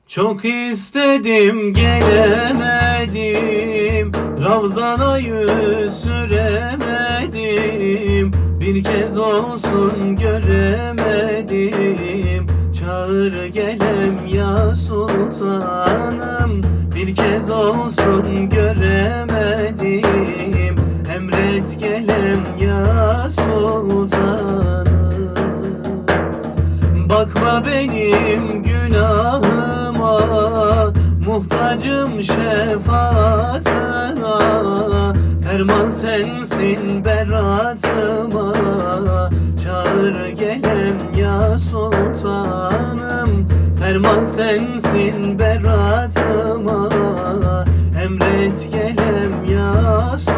Çok istedim gelemedim, Ravzana yüz süremedim. Bir kez olsun göremedim, çağır gelem ya sultanım. Bir kez olsun göremedim, emret gelem ya sultanım. Bakma benim günahıma, muhtacım şefaatına. Ferman sensin beratıma, çağır gelem ya sultanım. Ferman sensin beratıma, emret gelem ya sultanım.